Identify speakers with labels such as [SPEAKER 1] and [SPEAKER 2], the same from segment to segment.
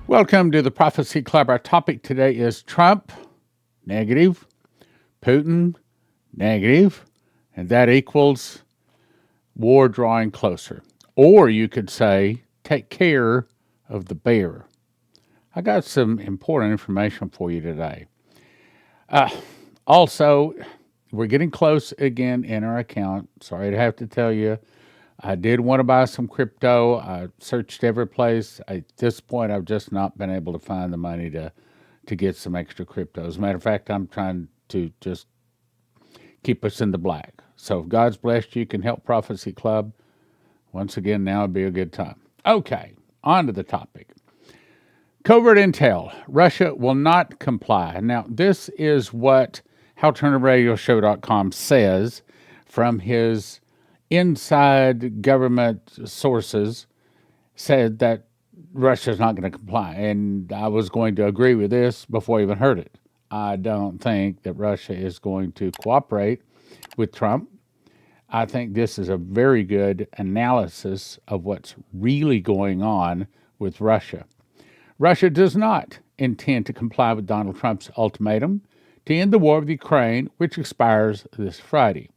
[SPEAKER 1] Welcome to the Prophecy Club. Our topic today is Trump, negative, Putin, negative, and that equals war drawing closer. Or you could say, take care of the bear. I got some important information for you today. Also, we're getting close again in our account. Sorry to have to tell you. I did want to buy some crypto. I searched every place. At this point, I've just not been able to find the money to get some extra crypto. As a matter of fact, I'm trying to just keep us in the black. So if God's blessed you, can help Prophecy Club. Once again, now would be a good time. Okay, on to the topic. Covert intel. Russia will not comply. Now, this is what HowTurnerRadioShow.com says from his inside government sources, said that Russia's not going to comply. And I was going to agree with this before I even heard it. I don't think that Russia is going to cooperate with Trump. I think this is a very good analysis of what's really going on with Russia. Russia does not intend to comply with Donald Trump's ultimatum to end the war with Ukraine, which expires this Friday.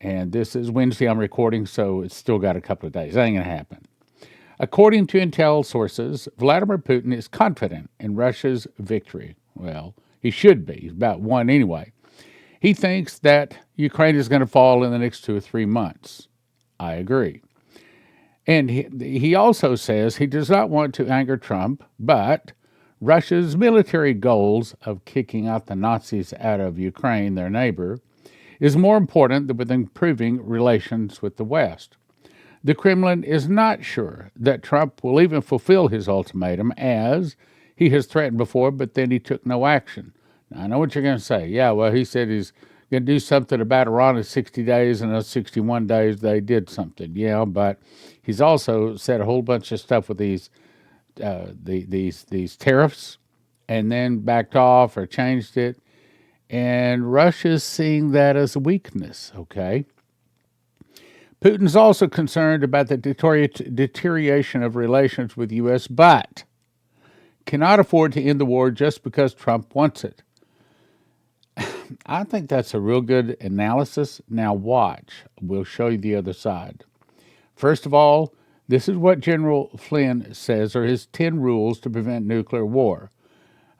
[SPEAKER 1] And this is Wednesday I'm recording, so it's still got a couple of days. That ain't going to happen. According to intel sources, Vladimir Putin is confident in Russia's victory. Well, he should be. He's about one anyway. He thinks that Ukraine is going to fall in the next 2 or 3 months. I agree. And he also says he does not want to anger Trump, but Russia's military goals of kicking out the Nazis out of Ukraine, their neighbor, is more important than with improving relations with the West. The Kremlin is not sure that Trump will even fulfill his ultimatum, as he has threatened before, but then he took no action. Now, I know what you're going to say. Yeah, well, he said he's going to do something about Iran in 60 days, and in those 61 days they did something. Yeah, but he's also said a whole bunch of stuff with these tariffs, and then backed off or changed it. And Russia's seeing that as a weakness, okay? Putin's also concerned about the deterioration of relations with the U.S., but cannot afford to end the war just because Trump wants it. I think that's a real good analysis. Now watch. We'll show you the other side. First of all, this is what General Flynn says are his 10 rules to prevent nuclear war.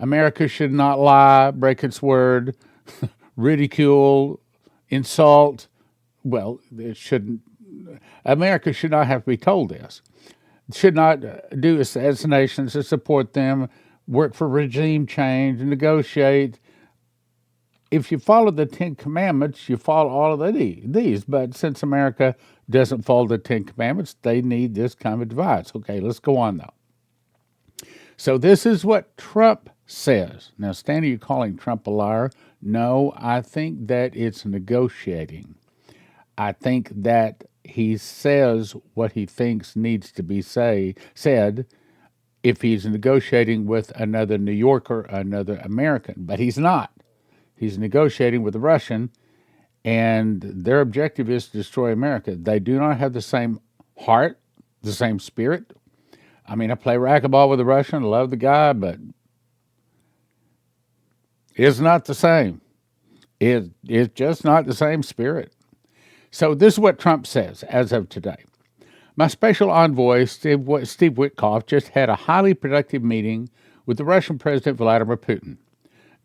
[SPEAKER 1] America should not lie, break its word, ridicule, insult. Well, it shouldn't. America should not have to be told this. It should not do assassinations to support them, work for regime change, negotiate. If you follow the 10 Commandments, you follow all of these. But since America doesn't follow the 10 Commandments, they need this kind of advice. Okay, let's go on, though. So this is what Trump says. Now, Stanley, you calling Trump a liar? No, I think that it's negotiating. I think that he says what he thinks needs to be said if he's negotiating with another New Yorker, another American. But he's not. He's negotiating with a Russian, and their objective is to destroy America. They do not have the same heart, the same spirit. I mean, I play racquetball with a Russian. I love the guy, but it's not the same. It's just not the same spirit. So this is what Trump says as of today. My special envoy, Steve Witkoff, just had a highly productive meeting with the Russian President Vladimir Putin.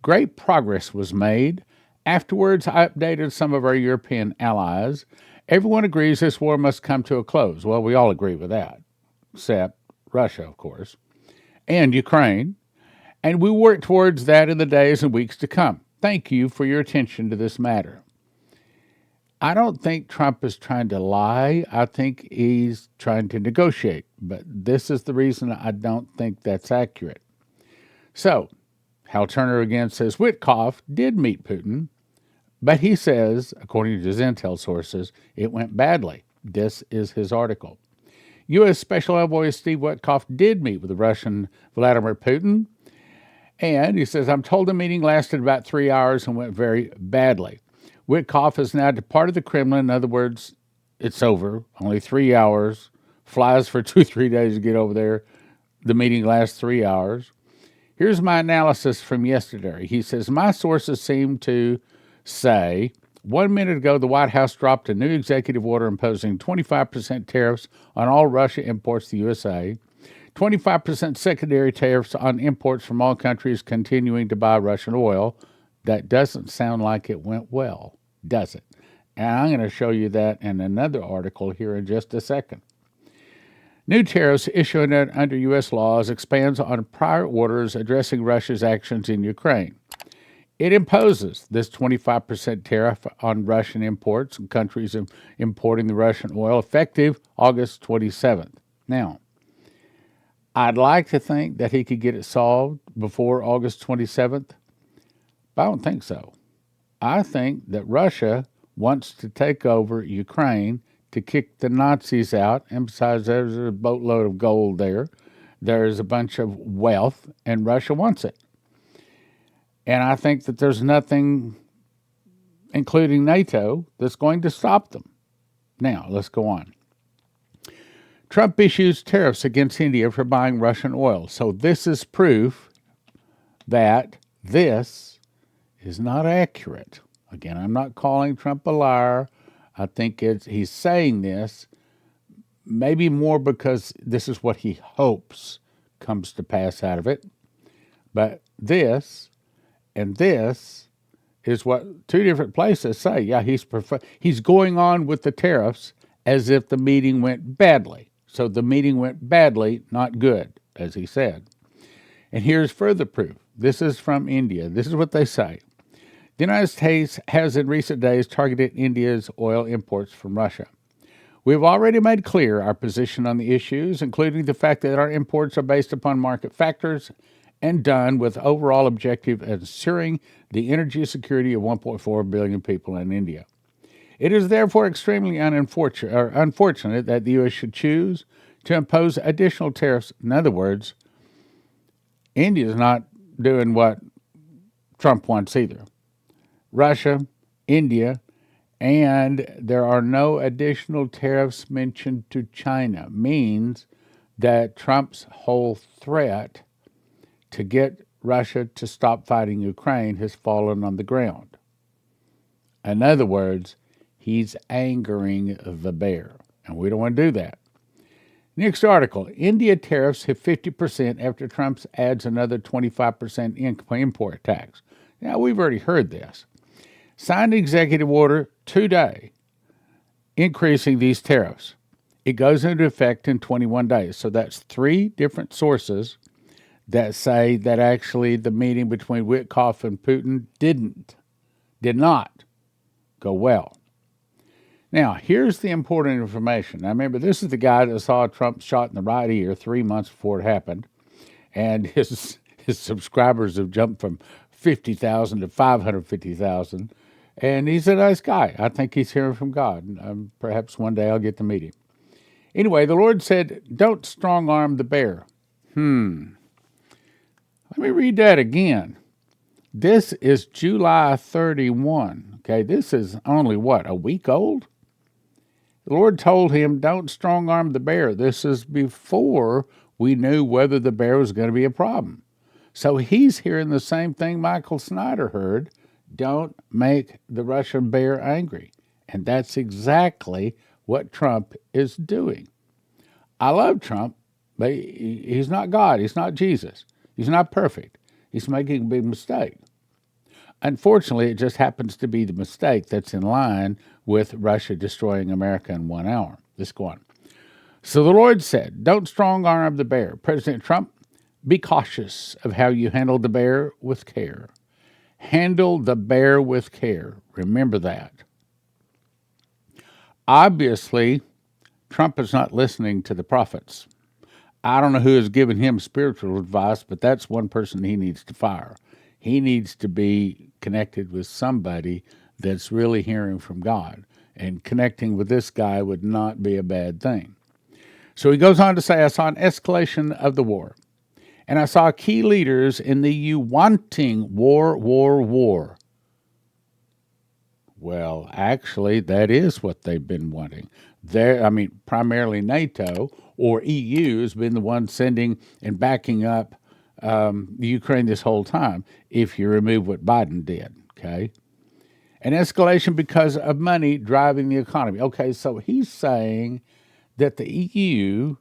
[SPEAKER 1] Great progress was made. Afterwards, I updated some of our European allies. Everyone agrees this war must come to a close. Well, we all agree with that, except Russia, of course, and Ukraine. And we work towards that in the days and weeks to come. Thank you for your attention to this matter. I don't think Trump is trying to lie. I think he's trying to negotiate. But this is the reason I don't think that's accurate. So, Hal Turner again says Witkoff did meet Putin, but he says, according to his intel sources, it went badly. This is his article. U.S. Special Envoy Steve Witkoff did meet with the Russian Vladimir Putin, and he says, I'm told the meeting lasted about 3 hours and went very badly. Witkoff has now departed the Kremlin. In other words, it's over. Only 3 hours. Flies for 2 or 3 days to get over there. The meeting lasts 3 hours. Here's my analysis from yesterday. He says, my sources seem to say 1 minute ago, the White House dropped a new executive order imposing 25% tariffs on all Russia imports to the USA, 25% secondary tariffs on imports from all countries continuing to buy Russian oil. That doesn't sound like it went well, does it? And I'm going to show you that in another article here in just a second. New tariffs issued under U.S. laws expands on prior orders addressing Russia's actions in Ukraine. It imposes this 25% tariff on Russian imports and countries importing the Russian oil effective August 27th. Now, I'd like to think that he could get it solved before August 27th, but I don't think so. I think that Russia wants to take over Ukraine to kick the Nazis out. And besides, there's a boatload of gold there. There's a bunch of wealth, and Russia wants it. And I think that there's nothing, including NATO, that's going to stop them. Now, let's go on. Trump issues tariffs against India for buying Russian oil. So this is proof that this is not accurate. Again, I'm not calling Trump a liar. I think he's saying this maybe more because this is what he hopes comes to pass out of it. But this and this is what two different places say. Yeah, he's going on with the tariffs as if the meeting went badly. So the meeting went badly, not good, as he said. And here's further proof. This is from India. This is what they say. The United States has in recent days targeted India's oil imports from Russia. We have already made clear our position on the issues, including the fact that our imports are based upon market factors and done with overall objective of ensuring the energy security of 1.4 billion people in India. It is therefore extremely unfortunate that the U.S. should choose to impose additional tariffs. In other words, India is not doing what Trump wants either. Russia, India, and there are no additional tariffs mentioned to China, means that Trump's whole threat to get Russia to stop fighting Ukraine has fallen on the ground. In other words, he's angering the bear, and we don't want to do that. Next article, India tariffs hit 50% after Trump adds another 25% import tax. Now, we've already heard this. Signed executive order today increasing these tariffs. It goes into effect in 21 days. So that's three different sources that say that actually the meeting between Witkoff and Putin did not go well. Now, here's the important information. Now, remember, this is the guy that saw Trump shot in the right ear 3 months before it happened, and his subscribers have jumped from 50,000 to 550,000, and he's a nice guy. I think he's hearing from God. Perhaps one day I'll get to meet him. Anyway, the Lord said, don't strong-arm the bear. Let me read that again. This is July 31. Okay, this is only, a week old? The Lord told him, don't strong-arm the bear. This is before we knew whether the bear was going to be a problem. So he's hearing the same thing Michael Snyder heard. Don't make the Russian bear angry. And that's exactly what Trump is doing. I love Trump, but he's not God. He's not Jesus. He's not perfect. He's making a big mistake. Unfortunately, it just happens to be the mistake that's in line with Russia destroying America in 1 hour. Let's go on. So the Lord said, don't strong-arm the bear. President Trump, be cautious of how you handle the bear with care. Handle the bear with care. Remember that. Obviously, Trump is not listening to the prophets. I don't know who has given him spiritual advice, but that's one person he needs to fire. He needs to be connected with somebody that's really hearing from God. And connecting with this guy would not be a bad thing. So he goes on to say, I saw an escalation of the war. And I saw key leaders in the EU wanting war. Well, actually, that is what they've been wanting. I mean, primarily NATO or EU has been the one sending and backing up Ukraine this whole time, if you remove what Biden did, okay? An escalation because of money driving the economy. Okay, so he's saying that the EU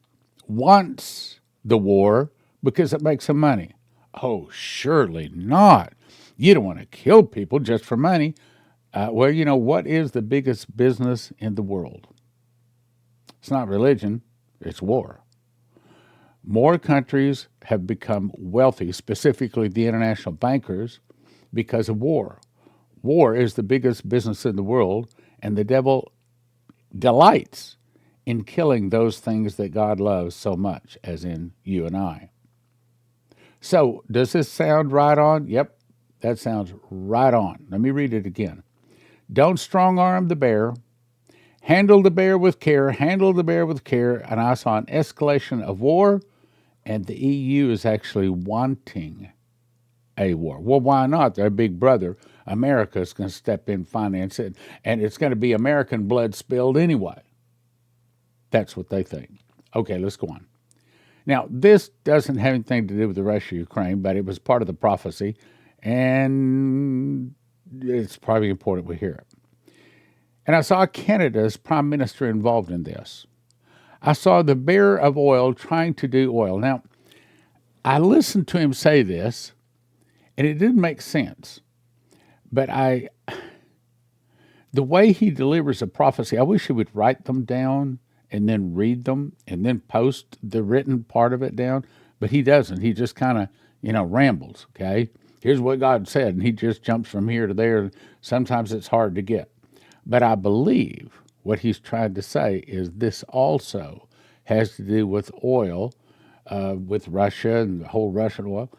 [SPEAKER 1] wants the war because it makes them money. Oh, surely not. You don't want to kill people just for money. Well, you know, what is the biggest business in the world? It's not religion, it's war. More countries have become wealthy, specifically the international bankers, because of war. War is the biggest business in the world, and the devil delights in killing those things that God loves so much, as in you and I. So, does this sound right on? Yep, that sounds right on. Let me read it again. Don't strong arm the bear. Handle the bear with care. Handle the bear with care. And I saw an escalation of war, and the EU is actually wanting a war. Well, why not? Their big brother, America, is going to step in, finance it, and it's going to be American blood spilled anyway. That's what they think. Okay, let's go on. Now, this doesn't have anything to do with the Russia-Ukraine, but it was part of the prophecy, and it's probably important we hear it. And I saw Canada's prime minister involved in this. I saw the bearer of oil trying to do oil. Now, I listened to him say this, and it didn't make sense. But the way he delivers a prophecy, I wish he would write them down and then read them and then post the written part of it down. But he doesn't. He just kind of, rambles, okay? Here's what God said, and he just jumps from here to there. Sometimes it's hard to get. But I believe what he's trying to say is this also has to do with oil, with Russia and the whole Russian oil.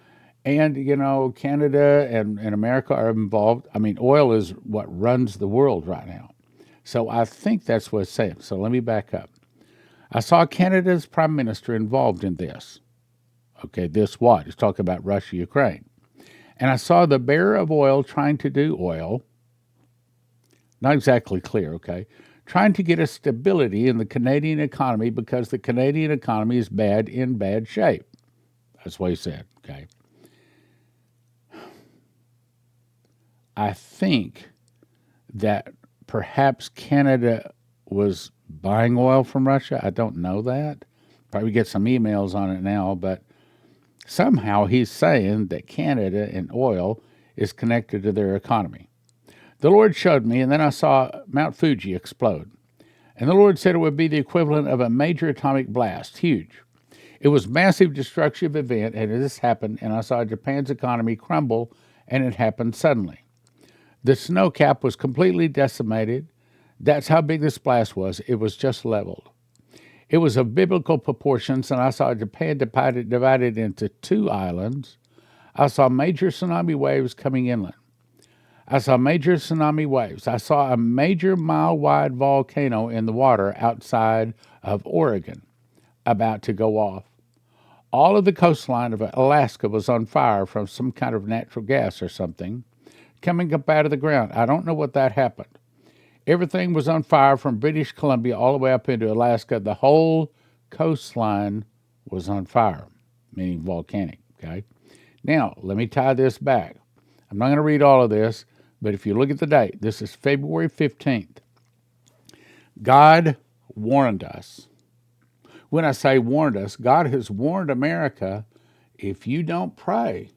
[SPEAKER 1] And, Canada and America are involved. I mean, oil is what runs the world right now. So I think that's what it's saying. So let me back up. I saw Canada's prime minister involved in this. Okay, this what? He's talking about Russia, Ukraine. And I saw the bearer of oil trying to do oil. Not exactly clear, okay? Trying to get a stability in the Canadian economy because the Canadian economy is in bad shape. That's what he said, okay? I think that perhaps Canada was buying oil from Russia. I don't know that. Probably get some emails on it now, but somehow he's saying that Canada and oil is connected to their economy. The Lord showed me, and then I saw Mount Fuji explode. And the Lord said it would be the equivalent of a major atomic blast, huge. It was a massive destructive event, and this happened, and I saw Japan's economy crumble, and it happened suddenly. The snow cap was completely decimated. That's how big this blast was. It was just leveled. It was of biblical proportions, and I saw Japan divided into two islands. I saw major tsunami waves coming inland. I saw major tsunami waves. I saw a major mile-wide volcano in the water outside of Oregon, about to go off. All of the coastline of Alaska was on fire from some kind of natural gas or something coming up out of the ground. I don't know what that happened. Everything was on fire from British Columbia all the way up into Alaska. The whole coastline was on fire, meaning volcanic, okay? Now, let me tie this back. I'm not going to read all of this, but if you look at the date, this is February 15th. God warned us. When I say warned us, God has warned America, if you don't pray,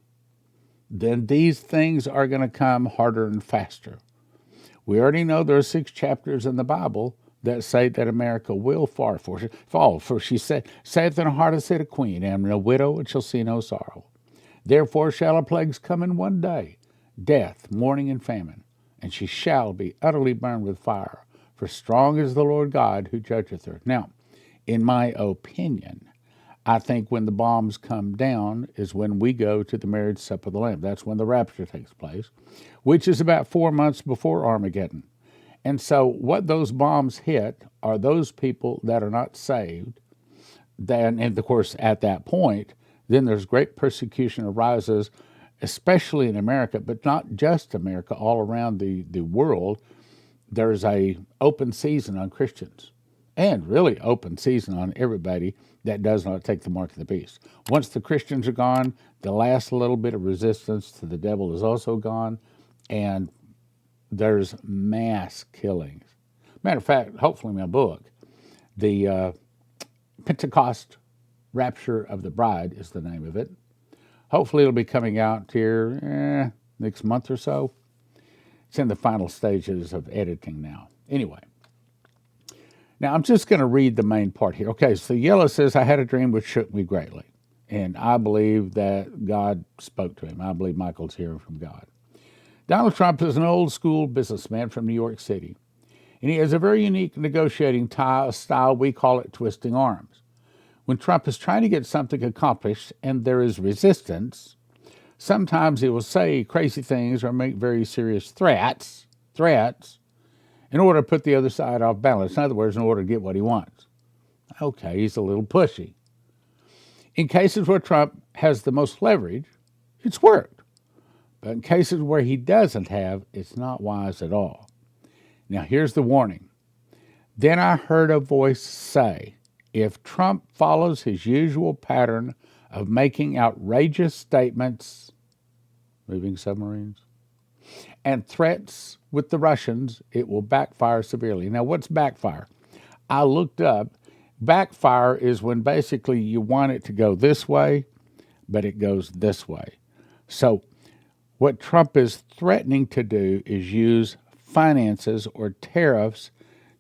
[SPEAKER 1] then these things are going to come harder and faster. We already know there are 6 chapters in the Bible that say that America will fall. For she said, saith in her heart, said a queen, I am no widow, and shall see no sorrow. Therefore shall her plagues come in one day, death, mourning, and famine, and she shall be utterly burned with fire. For strong is the Lord God who judgeth her. Now, in my opinion, I think when the bombs come down is when we go to the marriage supper of the Lamb. That's when the rapture takes place, which is about 4 months before Armageddon. And so what those bombs hit are those people that are not saved. Then, and of course, at that point, then there's great persecution arises, especially in America, but not just America, all around the world. there's a open season on Christians and really open season on everybody that does not take the mark of the beast. Once the Christians are gone, the last little bit of resistance to the devil is also gone, and there's mass killings. Matter of fact, hopefully my book, the Pentecost Rapture of the Bride is the name of it. Hopefully it'll be coming out here next month or so. It's in the final stages of editing now. Anyway, now I'm just going to read the main part here. Okay, so Yellow says, I had a dream which shook me greatly. And I believe that God spoke to him. I believe Michael's hearing from God. Donald Trump is an old school businessman from New York City. And he has a very unique negotiating style. We call it twisting arms. When Trump is trying to get something accomplished and there is resistance, sometimes he will say crazy things or make very serious threats in order to put the other side off balance. In other words, in order to get what he wants. Okay, he's a little pushy. In cases where Trump has the most leverage, it's worked. But in cases where he doesn't have, it's not wise at all. Now, here's the warning. Then I heard a voice say, if Trump follows his usual pattern of making outrageous statements, moving submarines, and threats with the Russians, it will backfire severely. Now, what's backfire? I looked up. Backfire is when basically you want it to go this way, but it goes this way. So what Trump is threatening to do is use finances or tariffs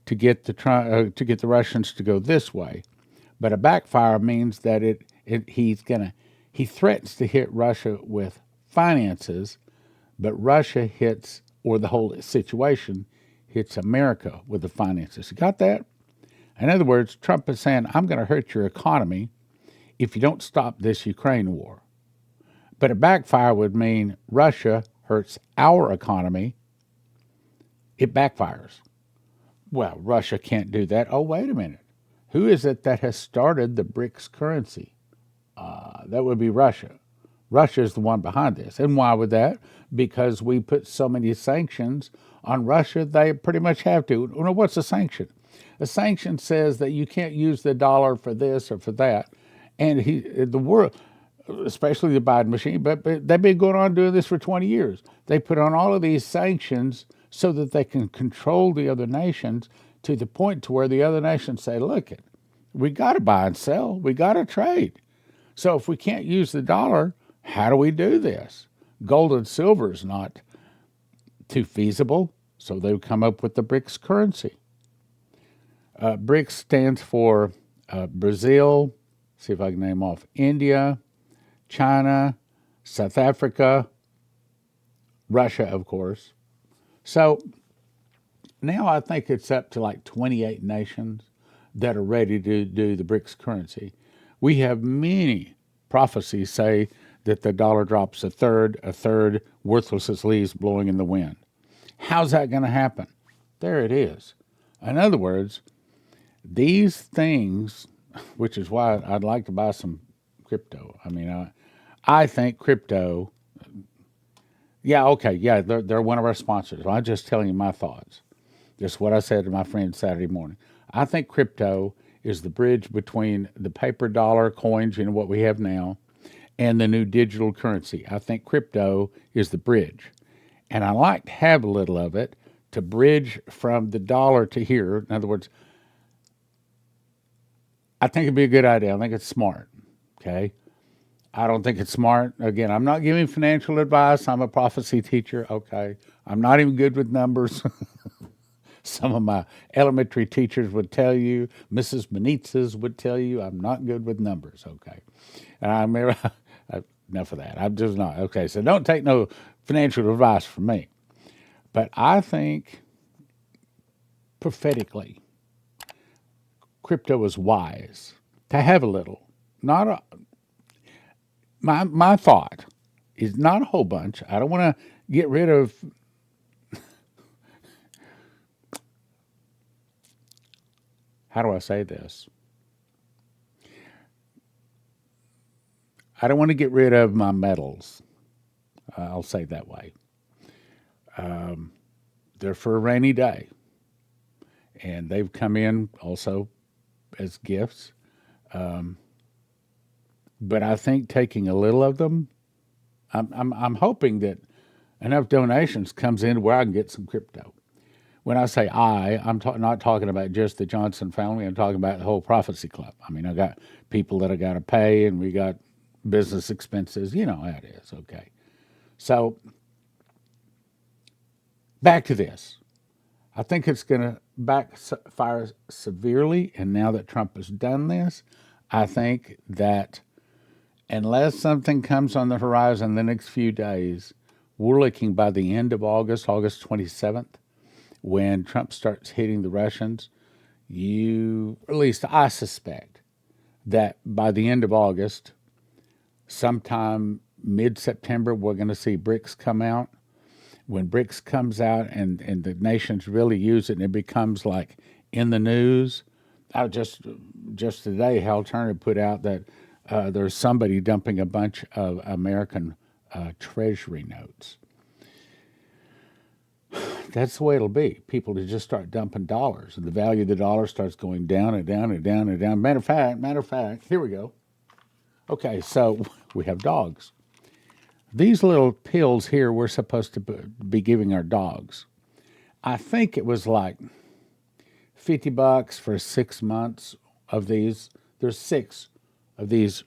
[SPEAKER 1] to get the Russians to go this way. But a backfire means that he threatens to hit Russia with finances, but Russia hits, or the whole situation hits America with the finances. You got that? In other words, Trump is saying, I'm going to hurt your economy if you don't stop this Ukraine war. But a backfire would mean Russia hurts our economy. It backfires. Well, Russia can't do that. Oh, wait a minute. Who is it that has started the BRICS currency? That would be Russia. Russia is the one behind this. And why would that? Because we put so many sanctions on Russia, they pretty much have to. Well, what's a sanction? A sanction says that you can't use the dollar for this or for that. And the world, especially the Biden machine, but they've been going on doing this for 20 years. They put on all of these sanctions so that they can control the other nations to the point to where the other nations say, look, we got to buy and sell. We got to trade. So if we can't use the dollar, how do we do this? Gold and silver is not too feasible, so they come up with the BRICS currency. BRICS stands for Brazil, see if I can name off, India, China, South Africa, Russia, of course. So now I think it's up to like 28 nations that are ready to do the BRICS currency. We have many prophecies say that the dollar drops a third, worthless as leaves blowing in the wind. How's that going to happen? There it is. In other words, these things, which is why I'd like to buy some crypto. I mean, I think crypto, they're one of our sponsors. I'm just telling you my thoughts. Just what I said to my friend Saturday morning. I think crypto is the bridge between the paper dollar coins, what we have now, and the new digital currency. I think crypto is the bridge. And I like to have a little of it to bridge from the dollar to here. In other words, I think it'd be a good idea. I think it's smart. Okay. I don't think it's smart. Again, I'm not giving financial advice. I'm a prophecy teacher. Okay. I'm not even good with numbers. Some of my elementary teachers would tell you, Mrs. Benitzes would tell you, I'm not good with numbers. Okay. And I remember, enough of that. I'm just not. Okay. So don't take no financial advice from me. But I think prophetically, crypto is wise to have a little. My thought is not a whole bunch. I don't want to get rid of. How do I say this? I don't want to get rid of my metals. I'll say it that way. They're for a rainy day. and they've come in also as gifts. But I think taking a little of them, I'm hoping that enough donations comes in where I can get some crypto. When I say I'm not talking about just the Johnson family. I'm talking about the whole Prophecy Club. I mean, I got people that I got to pay, and we got business expenses. You know how it is. Okay. So back to this. I think it's going to backfire severely. And now that Trump has done this, I think that unless something comes on the horizon the next few days, we're looking by the end of August, August 27th, when Trump starts hitting the Russians. At least I suspect, that by the end of August, sometime mid-September, we're going to see BRICS come out. When BRICS comes out and the nations really use it and it becomes like in the news, I just today, Hal Turner put out that there's somebody dumping a bunch of American treasury notes. That's the way it'll be. People to just start dumping dollars, and the value of the dollar starts going down and down and down and down. Matter of fact, here we go. Okay, so we have dogs. These little pills here we're supposed to be giving our dogs. I think it was like $50 for 6 months of these. There's six of these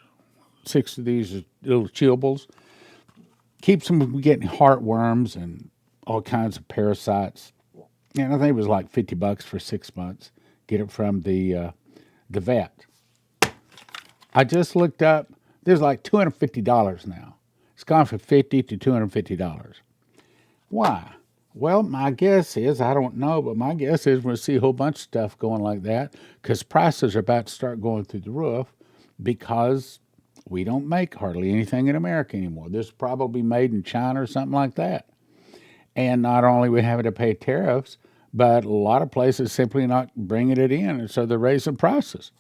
[SPEAKER 1] little chewables. Keeps them from getting heartworms and all kinds of parasites. And I think it was like $50 for 6 months. Get it from the vet. I just looked up. There's like $250 now. It's gone from $50 to $250. Why? Well, my guess is, I don't know, but my guess is we'll see a whole bunch of stuff going like that because prices are about to start going through the roof because we don't make hardly anything in America anymore. This is probably made in China or something like that. And not only are we having to pay tariffs, but a lot of places simply not bringing it in, and so they're raising prices.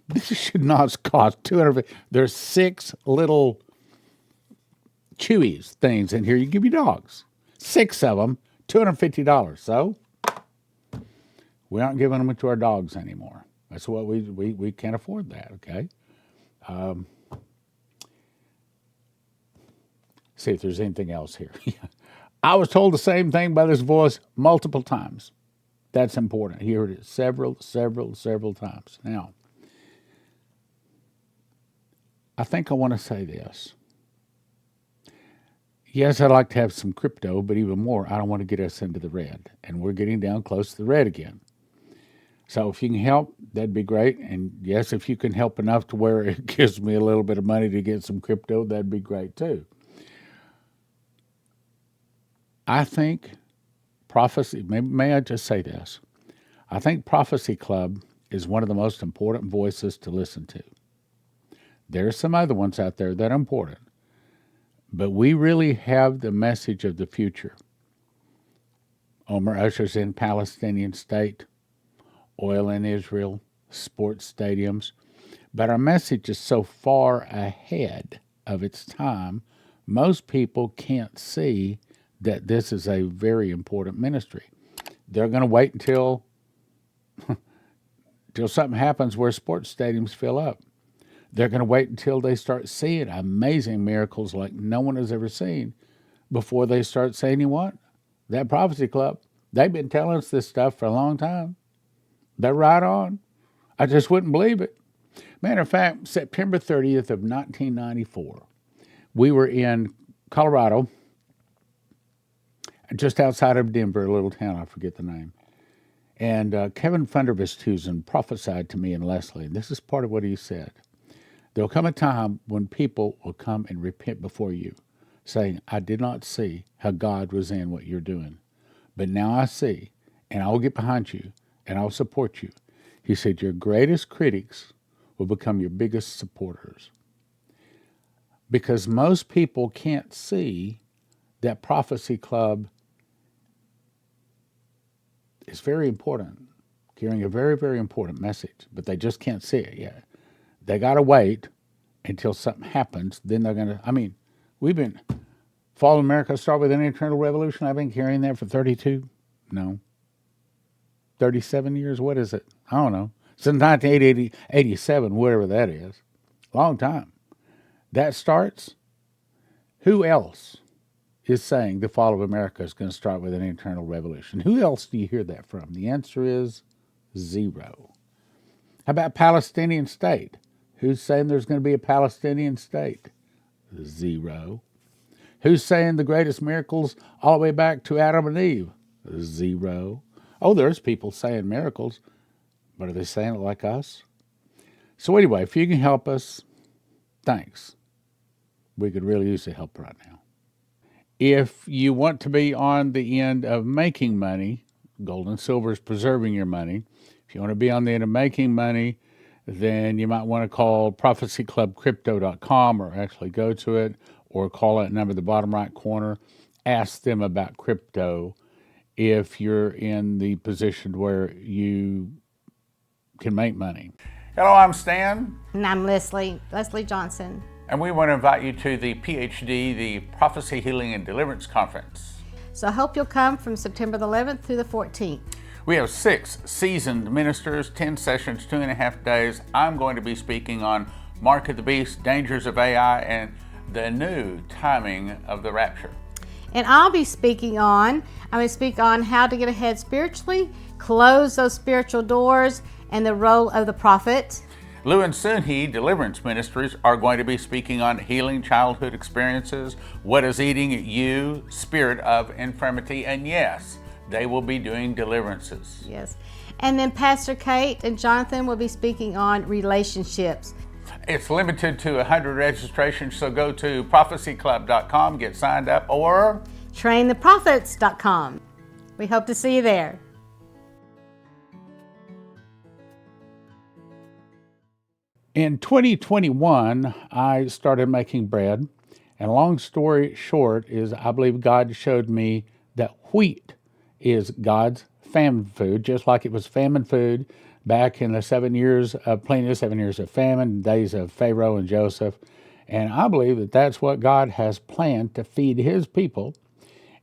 [SPEAKER 1] This should not cost $250. There's 6 little Chewies things in here you give your dogs. 6 of them, $250. So we aren't giving them to our dogs anymore. That's what we can't afford that. Okay. See if there's anything else here. I was told the same thing by this voice multiple times. That's important. Here it is, several times. Now, I think I want to say this. Yes, I'd like to have some crypto, but even more, I don't want to get us into the red. And we're getting down close to the red again. So if you can help, that'd be great. And yes, if you can help enough to where it gives me a little bit of money to get some crypto, that'd be great too. I think Prophecy, may I just say this? I think Prophecy Club is one of the most important voices to listen to. There's some other ones out there that are important. But we really have the message of the future. Omar ushers in Palestinian state, oil in Israel, sports stadiums. But our message is so far ahead of its time, most people can't see that this is a very important ministry. They're going to wait until something happens where sports stadiums fill up. They're going to wait until they start seeing amazing miracles like no one has ever seen before they start saying, you know what? That Prophecy Club, they've been telling us this stuff for a long time. They're right on. I just wouldn't believe it. Matter of fact, September 30th of 1994, we were in Colorado, just outside of Denver, a little town, I forget the name. And Kevin Fundervisthusen prophesied to me and Leslie, and this is part of what he said. There'll come a time when people will come and repent before you, saying, I did not see how God was in what you're doing, but now I see, and I will get behind you, and I will support you. He said, your greatest critics will become your biggest supporters. Because most people can't see that Prophecy Club is very important, carrying a very, very important message, but they just can't see it yet. They got to wait until something happens. Then they're going to, we've been, Fall of America start with an internal revolution. I've been carrying that for 32. No. 37 years? What is it? I don't know. Since 1987, whatever that is. Long time. That starts. Who else is saying the fall of America is going to start with an internal revolution? Who else do you hear that from? The answer is zero. How about Palestinian state? Who's saying there's going to be a Palestinian state? Zero. Who's saying the greatest miracles all the way back to Adam and Eve? Zero. Oh, there's people saying miracles, but are they saying it like us? So anyway, if you can help us, thanks. We could really use the help right now. If you want to be on the end of making money, gold and silver is preserving your money. If you want to be on the end of making money, then you might want to call prophecyclubcrypto.com, or actually go to it, or call that number at the bottom right corner. Ask them about crypto if you're in the position where you can make money. Hello, I'm Stan.
[SPEAKER 2] And I'm Leslie Johnson.
[SPEAKER 1] And we want to invite you to the PhD, the Prophecy, Healing, and Deliverance Conference.
[SPEAKER 2] So I hope you'll come from September the 11th through the 14th.
[SPEAKER 1] We have 6 seasoned ministers, 10 sessions, 2.5 days. I'm going to be speaking on Mark of the Beast, dangers of AI, and the new timing of the rapture.
[SPEAKER 2] And I'm going to speak on how to get ahead spiritually, close those spiritual doors, and the role of the prophet.
[SPEAKER 1] Lou and Sunhee Deliverance Ministries are going to be speaking on healing childhood experiences, what is eating at you, spirit of infirmity, and yes, they will be doing deliverances.
[SPEAKER 2] Yes. And then Pastor Kate and Jonathan will be speaking on relationships.
[SPEAKER 1] It's limited to 100 registrations, so go to prophecyclub.com, get signed up, or
[SPEAKER 2] traintheprophets.com. We hope to see you there.
[SPEAKER 1] In 2021, I started making bread, and long story short is I believe God showed me that wheat is God's famine food, just like it was famine food back in the 7 years of plenty, 7 years of famine, days of Pharaoh and Joseph. And I believe that that's what God has planned to feed his people.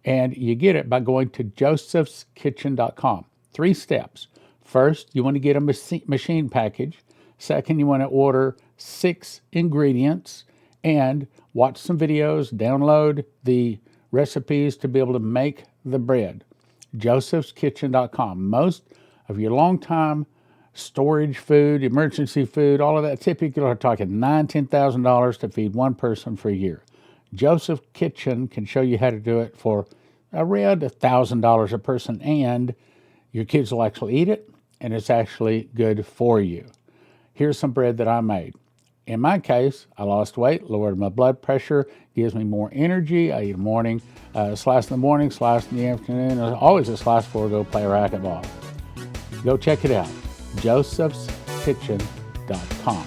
[SPEAKER 1] And you get it by going to josephskitchen.com. 3 steps. First, you want to get a machine package. Second, you want to order 6 ingredients and watch some videos, download the recipes to be able to make the bread. josephskitchen.com. Most of your long-time storage food, emergency food, all of that, typically are talking $9,000, $10,000 to feed one person for a year. Joseph Kitchen can show you how to do it for around $1,000 a person, and your kids will actually eat it, and it's actually good for you. Here's some bread that I made. In my case, I lost weight, lowered my blood pressure, gives me more energy. I eat a morning, slice in the morning, slice in the afternoon, always a slice before I go play racquetball. Go check it out, josephskitchen.com.